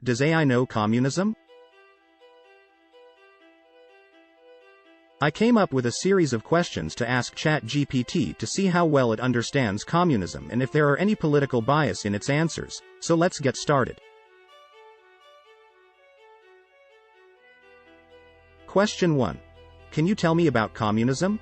Does AI know communism? I came up with a series of questions to ask ChatGPT to see how well it understands communism and if there are any political bias in its answers, so let's get started. Question 1. Can you tell me about communism?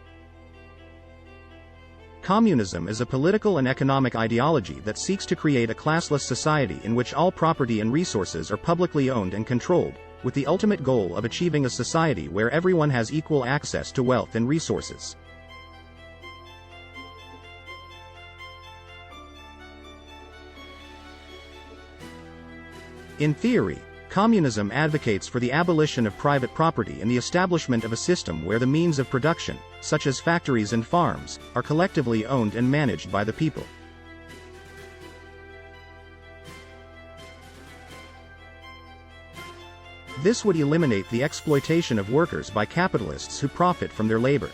Communism is a political and economic ideology that seeks to create a classless society in which all property and resources are publicly owned and controlled, with the ultimate goal of achieving a society where everyone has equal access to wealth and resources. In theory, communism advocates for the abolition of private property and the establishment of a system where the means of production, such as factories and farms, are collectively owned and managed by the people. This would eliminate the exploitation of workers by capitalists who profit from their labor.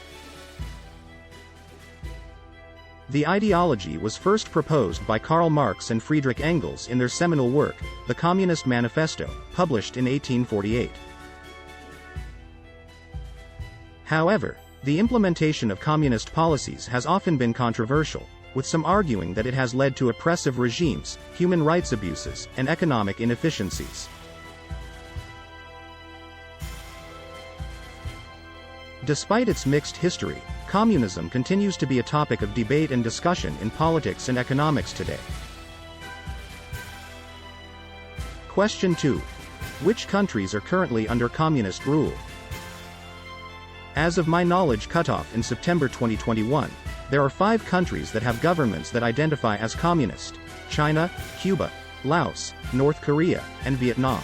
The ideology was first proposed by Karl Marx and Friedrich Engels in their seminal work, The Communist Manifesto, published in 1848. However, the implementation of communist policies has often been controversial, with some arguing that it has led to oppressive regimes, human rights abuses, and economic inefficiencies. Despite its mixed history, communism continues to be a topic of debate and discussion in politics and economics today. Question 2. Which countries are currently under communist rule? As of my knowledge cutoff in September 2021, there are 5 countries that have governments that identify as communist: China, Cuba, Laos, North Korea, and Vietnam.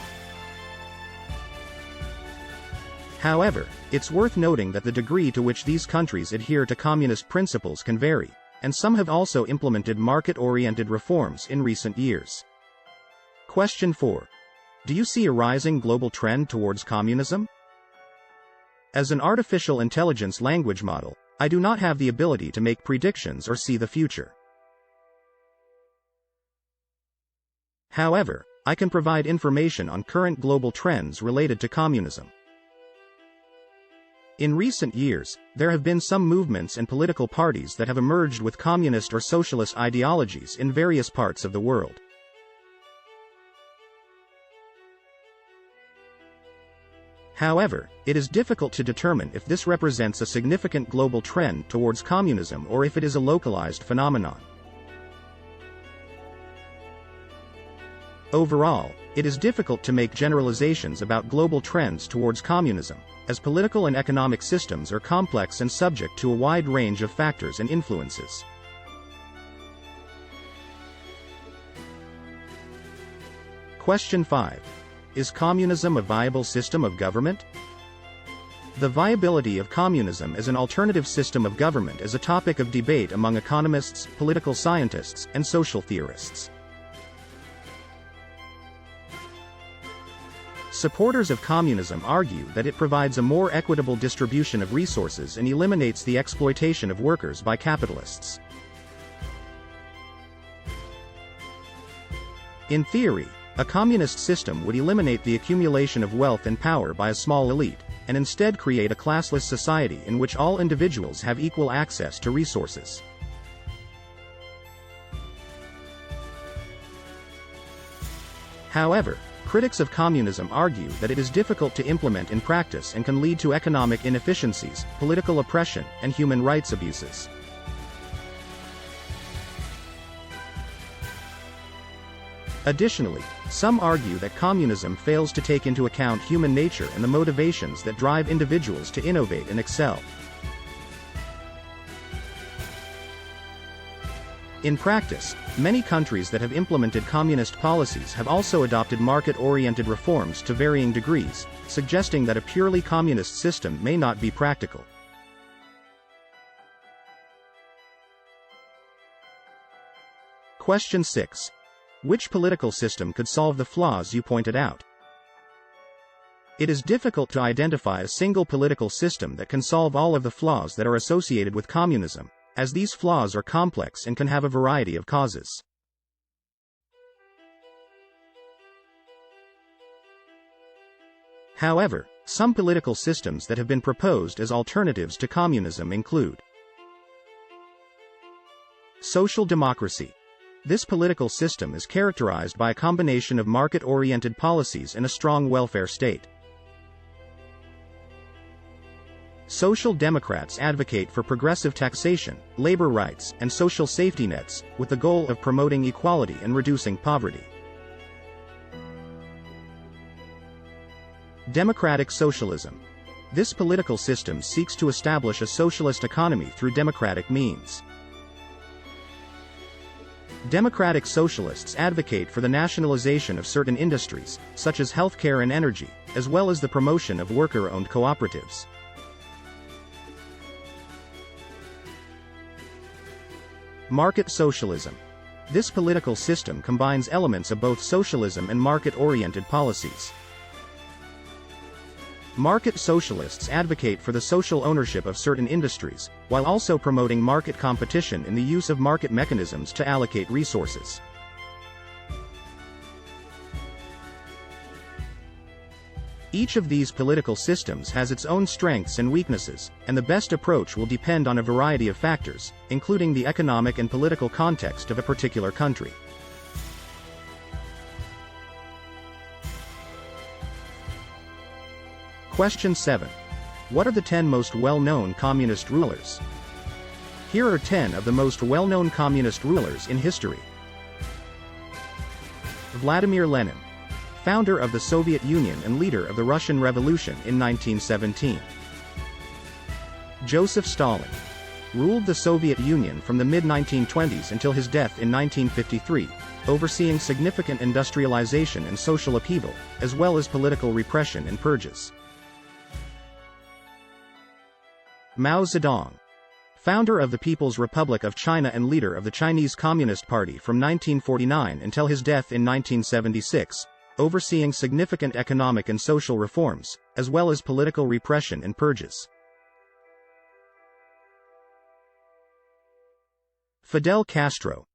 However, it's worth noting that the degree to which these countries adhere to communist principles can vary, and some have also implemented market-oriented reforms in recent years. Question 4. Do you see a rising global trend towards communism? As an artificial intelligence language model, I do not have the ability to make predictions or see the future. However, I can provide information on current global trends related to communism. In recent years, there have been some movements and political parties that have emerged with communist or socialist ideologies in various parts of the world. However, it is difficult to determine if this represents a significant global trend towards communism or if it is a localized phenomenon. Overall, it is difficult to make generalizations about global trends towards communism, as political and economic systems are complex and subject to a wide range of factors and influences. Question 5. Is communism a viable system of government? The viability of communism as an alternative system of government is a topic of debate among economists, political scientists, and social theorists. Supporters of communism argue that it provides a more equitable distribution of resources and eliminates the exploitation of workers by capitalists. In theory, a communist system would eliminate the accumulation of wealth and power by a small elite, and instead create a classless society in which all individuals have equal access to resources. However, critics of communism argue that it is difficult to implement in practice and can lead to economic inefficiencies, political oppression, and human rights abuses. Additionally, some argue that communism fails to take into account human nature and the motivations that drive individuals to innovate and excel. In practice, many countries that have implemented communist policies have also adopted market-oriented reforms to varying degrees, suggesting that a purely communist system may not be practical. Question 6. Which political system could solve the flaws you pointed out? It is difficult to identify a single political system that can solve all of the flaws that are associated with communism, as these flaws are complex and can have a variety of causes. However, some political systems that have been proposed as alternatives to communism include social democracy. This political system is characterized by a combination of market-oriented policies and a strong welfare state. Social democrats advocate for progressive taxation, labor rights, and social safety nets, with the goal of promoting equality and reducing poverty. Democratic socialism. This political system seeks to establish a socialist economy through democratic means. Democratic socialists advocate for the nationalization of certain industries, such as healthcare and energy, as well as the promotion of worker-owned cooperatives. Market socialism. This political system combines elements of both socialism and market-oriented policies. Market socialists advocate for the social ownership of certain industries, while also promoting market competition and the use of market mechanisms to allocate resources. Each of these political systems has its own strengths and weaknesses, and the best approach will depend on a variety of factors, including the economic and political context of a particular country. Question 7. What are the 10 most well-known communist rulers? Here are 10 of the most well-known communist rulers in history. Vladimir Lenin, founder of the Soviet Union and leader of the Russian Revolution in 1917. Joseph Stalin, ruled the Soviet Union from the mid-1920s until his death in 1953, overseeing significant industrialization and social upheaval, as well as political repression and purges. Mao Zedong, founder of the People's Republic of China and leader of the Chinese Communist Party from 1949 until his death in 1976, overseeing significant economic and social reforms, as well as political repression and purges. Fidel Castro,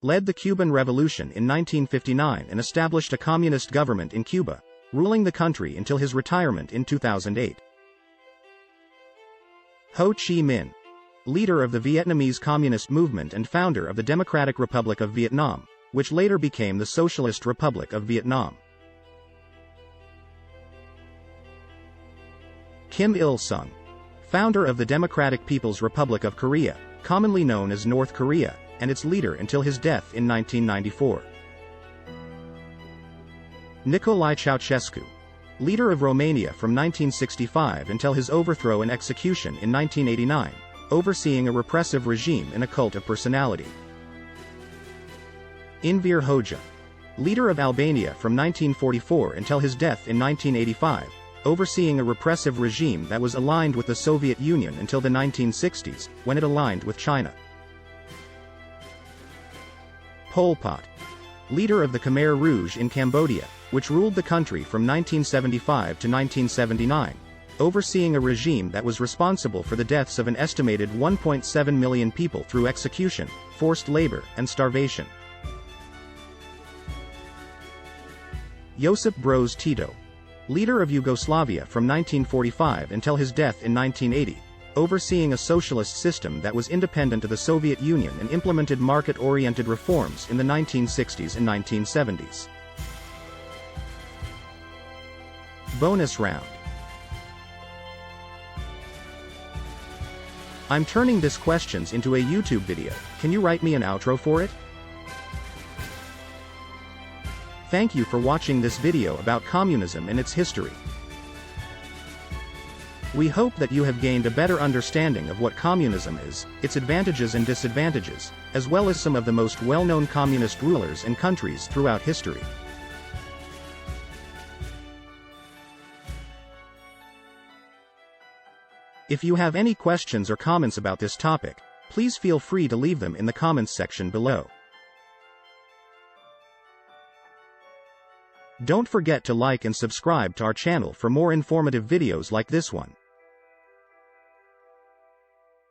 led the Cuban Revolution in 1959 and established a communist government in Cuba, ruling the country until his retirement in 2008. Ho Chi Minh, leader of the Vietnamese Communist Movement and founder of the Democratic Republic of Vietnam, which later became the Socialist Republic of Vietnam. Kim Il-sung, founder of the Democratic People's Republic of Korea, commonly known as North Korea, and its leader until his death in 1994. Nicolae Ceausescu, leader of Romania from 1965 until his overthrow and execution in 1989, overseeing a repressive regime and a cult of personality. Enver Hoxha, leader of Albania from 1944 until his death in 1985, overseeing a repressive regime that was aligned with the Soviet Union until the 1960s, when it aligned with China. Pol Pot, leader of the Khmer Rouge in Cambodia, which ruled the country from 1975 to 1979, overseeing a regime that was responsible for the deaths of an estimated 1.7 million people through execution, forced labor, and starvation. Josip Broz Tito, leader of Yugoslavia from 1945 until his death in 1980, overseeing a socialist system that was independent of the Soviet Union and implemented market-oriented reforms in the 1960s and 1970s. Bonus round. I'm turning this questions into a YouTube video. Can you write me an outro for it? Thank you for watching this video about communism and its history. We hope that you have gained a better understanding of what communism is, its advantages and disadvantages, as well as some of the most well-known communist rulers and countries throughout history. If you have any questions or comments about this topic, please feel free to leave them in the comments section below. Don't forget to like and subscribe to our channel for more informative videos like this one.